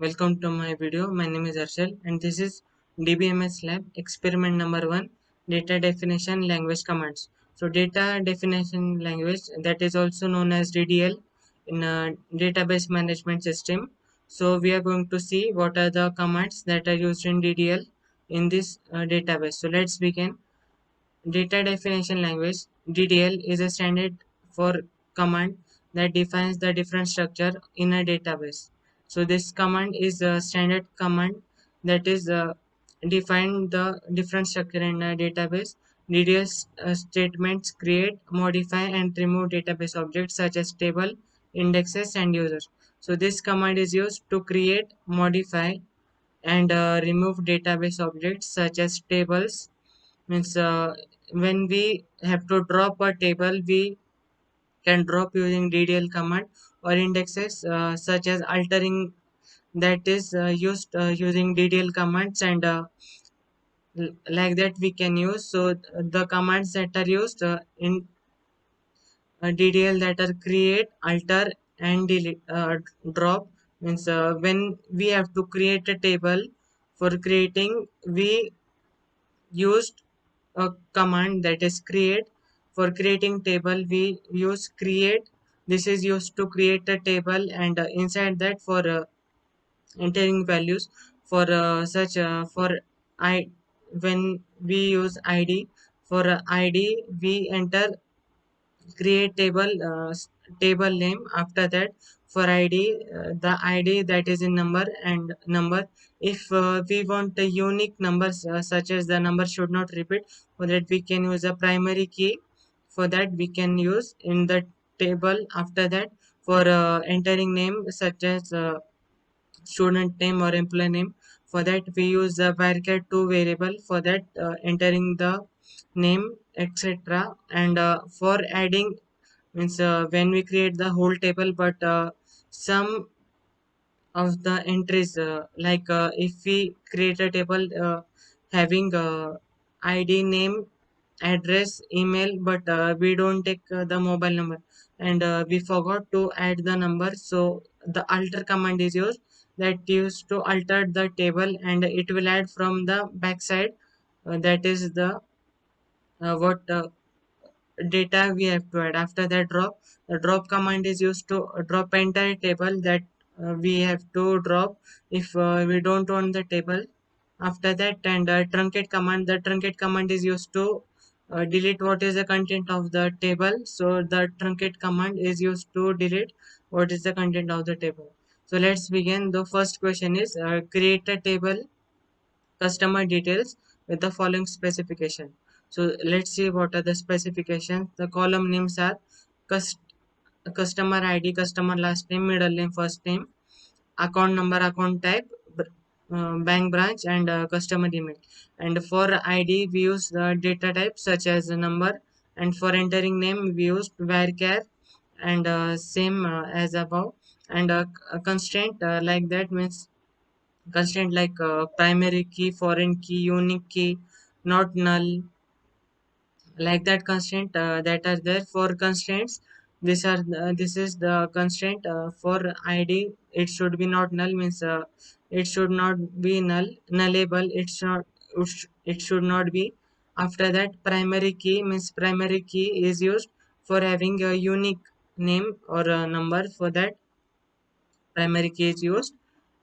Welcome to my video. My name is Arshal and this is DBMS Lab experiment number 1, data definition language commands. So data definition language, that is also known as DDL in a database management system. So we are going to see what are the commands that are used in DDL in this database. So let's begin. Data definition language (DDL) is a standard for command that defines the different structure in a database. So this command is a standard command that is define the different structure in a database. DDL statements create, modify, and remove database objects such as table, indexes, and users. So this command is used to create, modify, and remove database objects such as tables means when we have to drop a table we can drop using ddl command or indexes such as altering that is used using ddl commands and like that we can use. So the commands that are used in ddl that are create, alter, and delete, drop means when we have to create a table. For creating we used a command that is create. For creating table we use create. This is used to create a table and inside that for entering values for such for I when we use id. For id we enter create table table name. After that for id the id that is in number and number. If we want a unique numbers such as the number should not repeat, for that we can use a primary key. For that we can use in the table. After that for entering name such as student name or employee name. For that we use the varchar 2 variable. For that entering the name etc. And for adding means when we create the whole table but some of the entries like if we create a table having id, name, address, email, but we don't take the mobile number and we forgot to add the number. So the alter command is used that used to alter the table and it will add from the backside. That is what data we have to add. After that drop, the drop command is used to drop entire table that we have to drop if we don't want the table. After that and truncate command, the truncate command is used to delete what is the content of the table. So the truncate command is used to delete what is the content of the table. So let's begin. The first question is create a table customer details with the following specification. So let's see what are the specifications. The column names are cust- customer id, customer last name, middle name, first name, account number, account type, bank branch, and customer email. And for id we use the data type such as a number. And for entering name we use varchar and same as above. And a constraint like that means constraint like primary key, foreign key, unique key, not null, like that constraint that are there. For constraints, this is the constraint for id. It should be not null means it should not be nullable. It should not be. After that primary key means primary key is used for having a unique name or a number. For that primary key is used.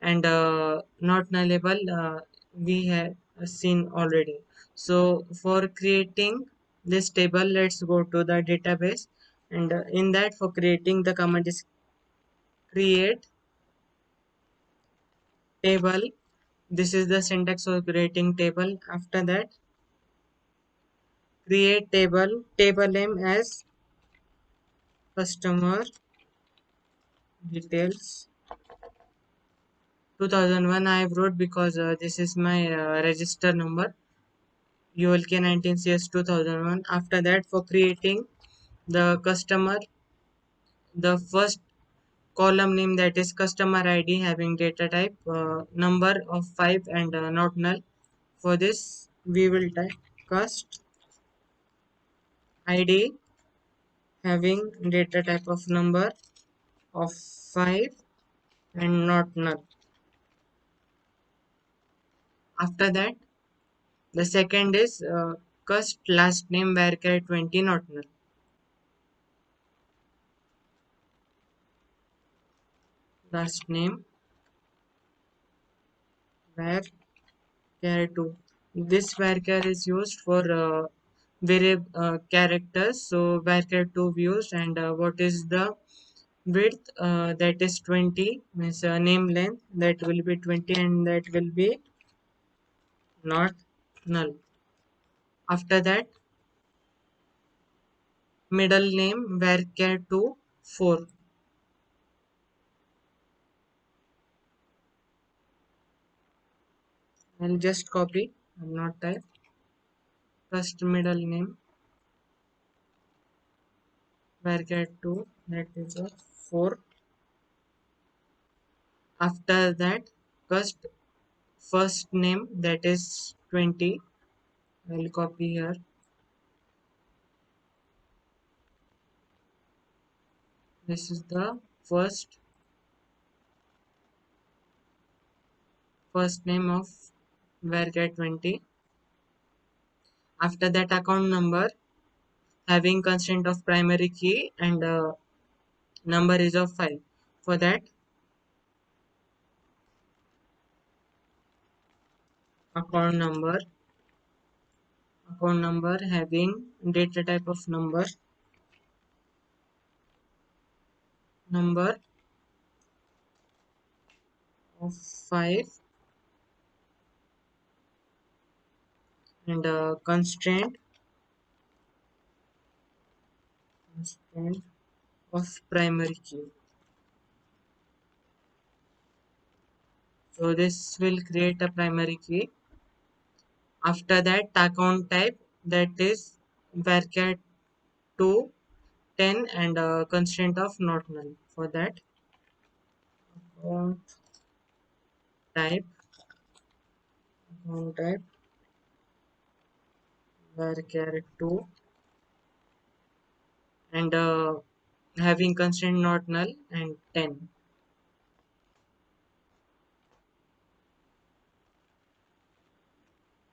And not nullable we have seen already. So for creating this table, let's go to the database. And in that for creating the command is create table. This is the syntax for creating table. After that create table name as customer details 2001 I have wrote because this is my register number ULK 19CS 2001. After that, for creating the customer, the first column name that is customer ID having data type number of 5 and not null. For this, we will type cust ID having data type of number of 5 and not null. After that, the second is cust last name varchar 20 not null. Last name varchar 2. This varchar is used for variable characters. So varchar 2 used, and what is the width? That is 20, means name length that will be 20, and that will be not null. After that, middle name varchar 2 4. I'll just copy, I'll not type. First middle name varchar 2, that is a 4. After that, first name that is 20. I'll copy here. This is the first name of varchar 20. After that, account number having constant of primary key, and number is of 5. For that, account number having data type of number of 5, and constraint of primary key. So this will create a primary key. After that, account type, that is varchar 2 10, and constraint of not null. For that, account type account type varchar 2, and having constraint not null, and 10.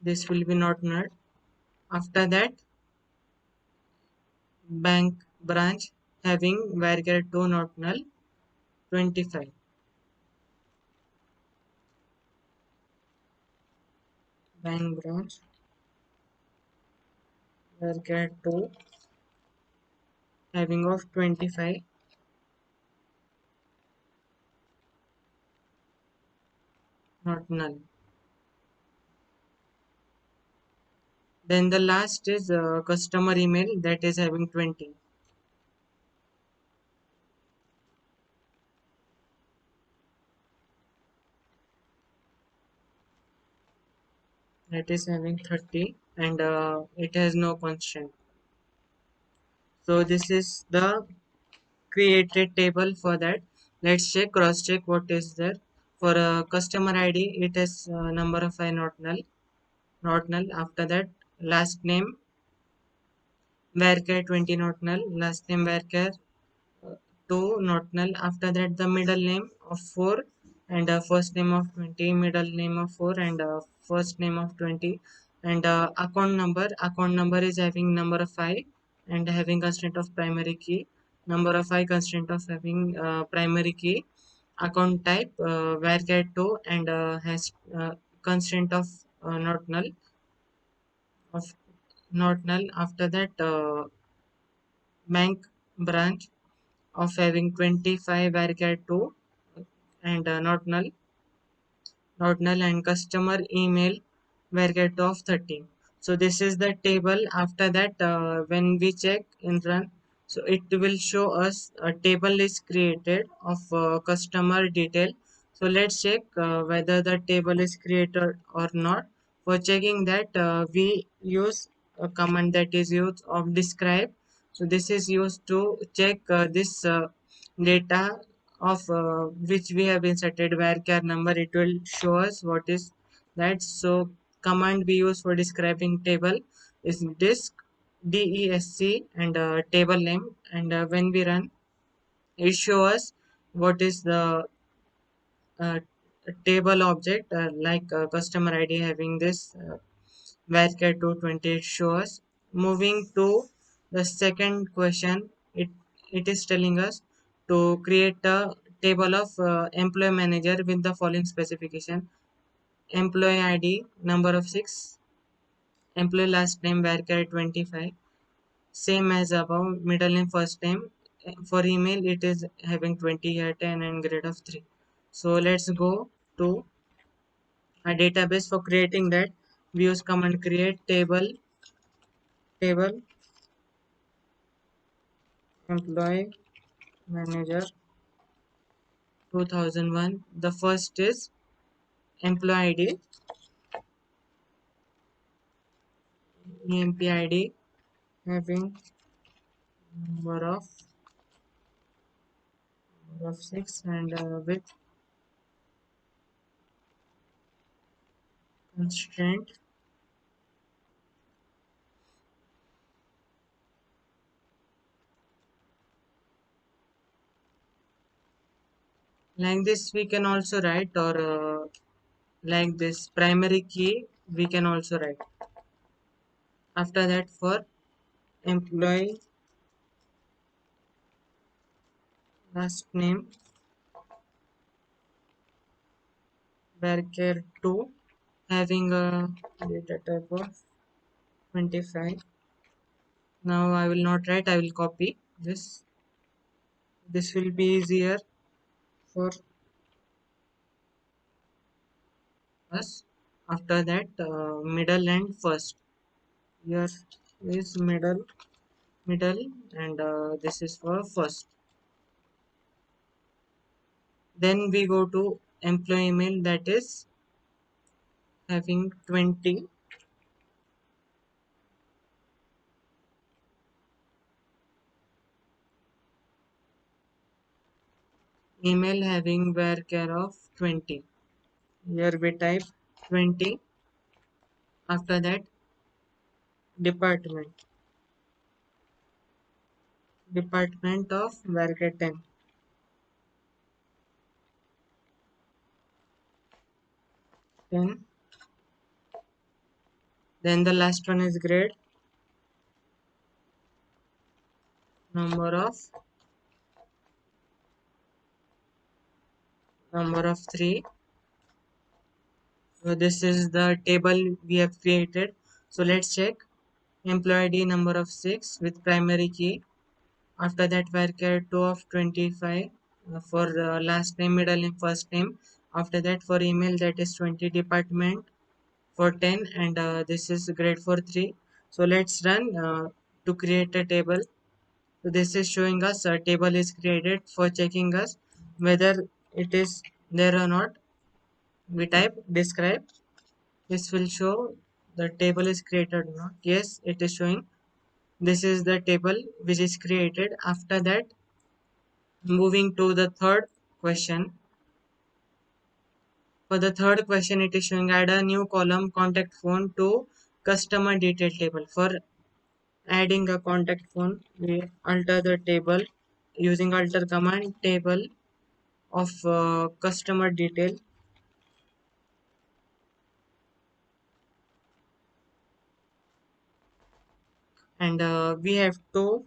This will be not null. After that, bank branch having varchar 2 not null 25. Bank branch varchar 2 having of 25 not null. Then the last is customer email that is having 20. That is having 30, and it has no constraint. So this is the created table for that. Let's cross check what is there. For customer ID, it has number of I not null. After that, last name varchar 20 not null, last name varchar 2 not null. After that, the middle name of 4, and first name of 20, middle name of 4, and first name of 20, and account number is having number of 5, and having constraint of primary key, number of 5 constraint of having primary key. Account type varchar 2, and has constraint of not null of not null. After that, bank branch of having 25 varchar 2, and not null, and customer email varchar 2 of 30. So this is the table. After that, when we check in run, so it will show us a table is created of customer detail. So let's check whether the table is created or not. For checking that, we use a command that is used of describe. So this is used to check this data of which we have inserted varchar number. It will show us what is that. So command we use for describing table is desc, and table name, and when we run, it shows us what is the uh, a table object like customer ID having this varchar 228 shows. Moving to the second question, it is telling us to create a table of employee manager with the following specification: employee ID number of 6, employee last name varchar 25, same as above, middle name first name. For email it is having 20 here, 10 and grade of 3. So let's go to a database. For creating that, we use command create table employee manager 2001. The first is employee ID, EMP ID having number of 6 and with constraint. Like this we can also write, or like this primary key we can also write. After that, for employee last name varchar 2 having a data type of 25. Now I will not write, I will copy this will be easier for us. After that, middle and first. Here is middle, and this is for first. Then we go to employee email, that is having 20, email having varchar of 20. Here we type 20. After that, department of varchar 10. Then the last one is grade, number of number of 3. So this is the table we have created. So let's check. Employee ID number of 6 with primary key. After that, varchar 2 of 25 for last name, middle name, first name. After that, for email, that is 20, department for 10, and this is grade for 3. So let's run to create a table. So this is showing us a table is created. For checking us whether it is there or not, we type describe. This will show the table is created or not. Yes, it is showing. This is the table which is created. After that, moving to the third question. For the third question, it is showing add a new column contact phone to customer detail table. For adding a contact phone, we alter the table using alter command, table of customer detail, and we have to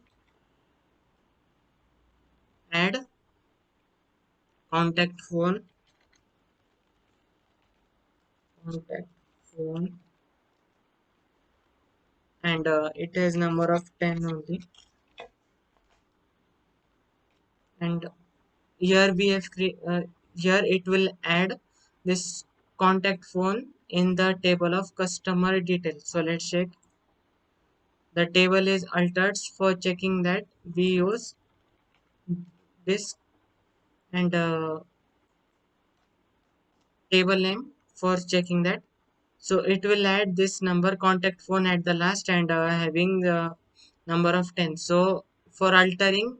add contact phone contact phone, and it has number of 10 only. And here we have here it will add this contact phone in the table of customer details. So let's check. The table is altered. For checking that, we use this, and table name for checking that. So it will add this number contact phone at the last, and having the number of 10. So for altering,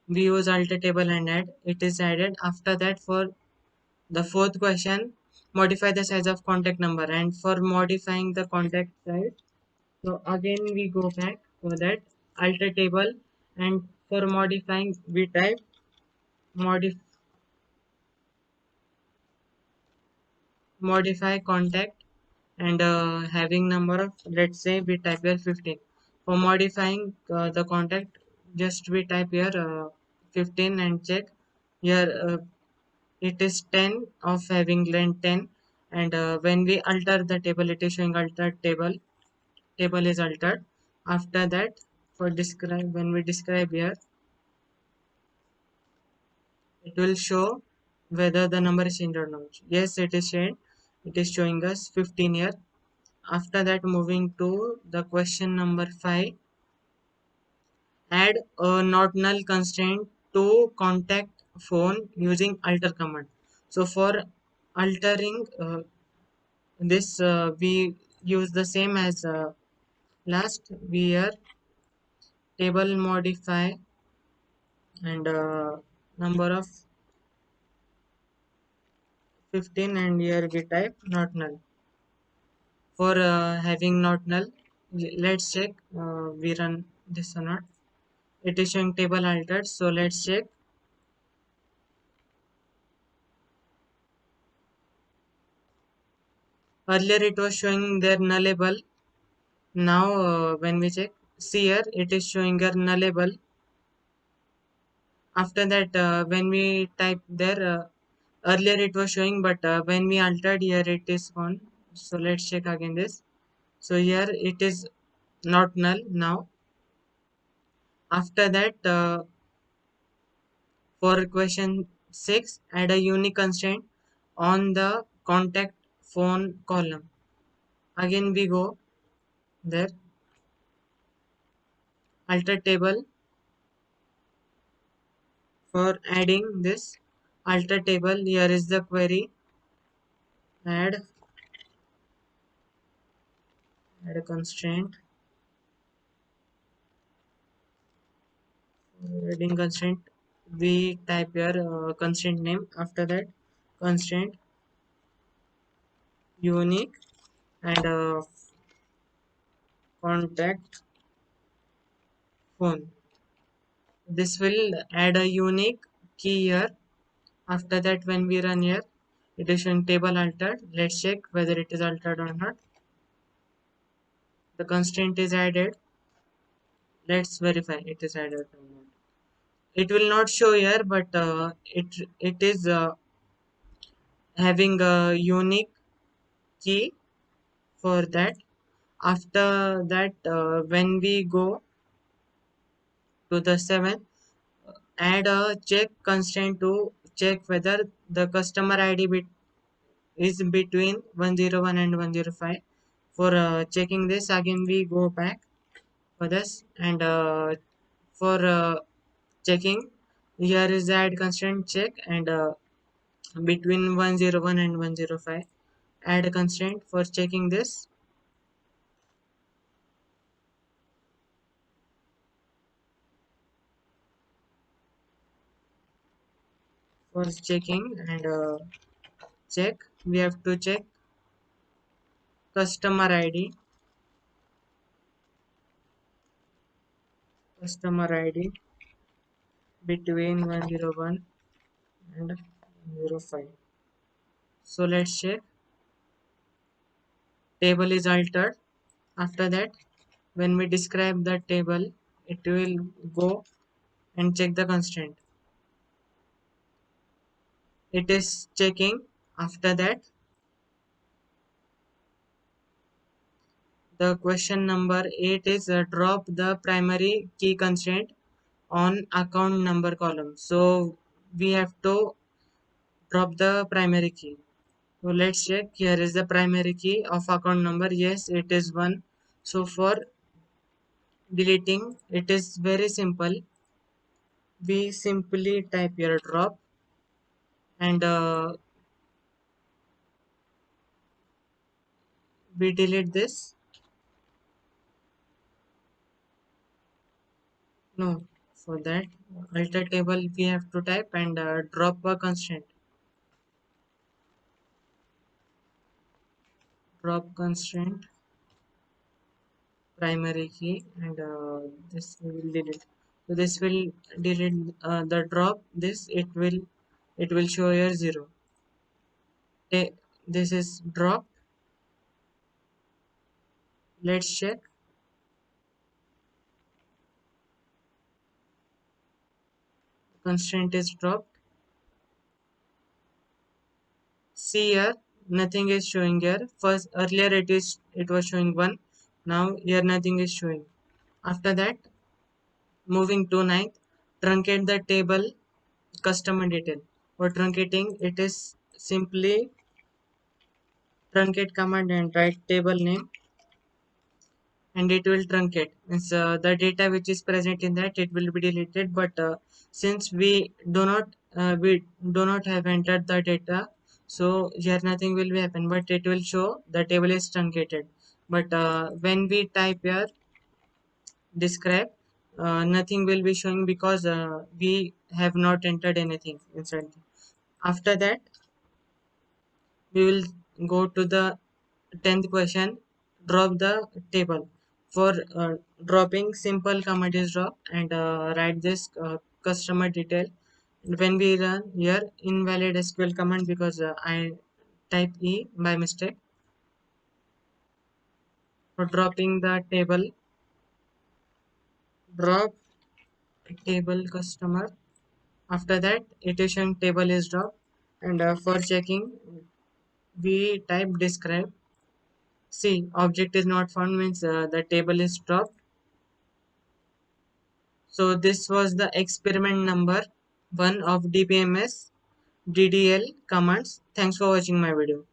we use alter table and add. It is added. After that, for the fourth question, modify the size of contact number. And for modifying the contact size, so again we go back for that alter table, and for modifying we type modif modify contact and having number of, let's say we type here 15. For modifying the contact, just we type here 15 and check here. It is 10 of having length 10, and when we alter the table, it is showing altered table is altered. After that, for describe, when we describe here, it will show whether the number is changed or not. Yes, it is changed. It is showing us 15 here. After that, moving to the question number 5, add a not null constraint to contact phone using alter command. So for altering this, we use the same as last. We are table modify and number of 15, and here we type not null. For having not null, let's check we run this or not. It is showing table altered, so let's check. Earlier it was showing their nullable. Now when we check, see here it is showing a nullable. After that, when we type there, earlier it was showing, but when we altered here it is gone. So let's check again this. So here it is not null now. After that, for question 6, add a unique constraint on the contact phone column. Again we go there, alter table. For adding this alter table, here is the query, add a constraint. Adding constraint, we type here constraint name. After that, constraint unique and contact phone. This will add a unique key here. After that, when we run here, it is showing table altered. Let's check whether it is altered or not. The constraint is added. Let's verify it is added or not. It will not show here, but it is having a unique key for that. After that, when we go to the 7th, add a check constraint to check whether the customer ID bit is between 101 and 105. For checking this, again we go back for this, and for checking, here is the add constraint check, and between 101 and 105, add a constraint for checking this. For checking and check, we have to check customer ID, customer ID between 101 and 105. So let's check, table is altered. After that, when we describe the table, it will go and check the constraint. It is checking. After that, the question number 8 is drop the primary key constraint on account number column. So we have to drop the primary key. So let's check. Here is the primary key of account number. Yes, it is 1. So for deleting, it is very simple. We simply type here drop, and we delete this. No, for that alter table we have to type and drop a constraint. Drop constraint primary key, and this we will delete. So this will delete the drop. This it will show here 0. this is drop. Let's check. Constraint is dropped. See here, nothing is showing here. First, earlier it was showing 1. Now here nothing is showing. After that, moving to ninth, truncate the table customer detail. For truncating, it is simply truncate command and write table name, and it will truncate. Means the data which is present in that, it will be deleted. But since we do not have entered the data, so here nothing will be happen. But it will show the table is truncated. But when we type here describe, nothing will be showing because we have not entered anything inside. After that, we will go to the 10th question. Drop the table. For dropping, simple command is drop and write this customer detail. When we run here, invalid SQL command because I type E by mistake. For dropping the table, drop table customer. After that, iteration table is dropped, and for checking, we type describe. See, object is not found means the table is dropped. So this was the experiment number 1 of DBMS DDL commands. Thanks for watching my video.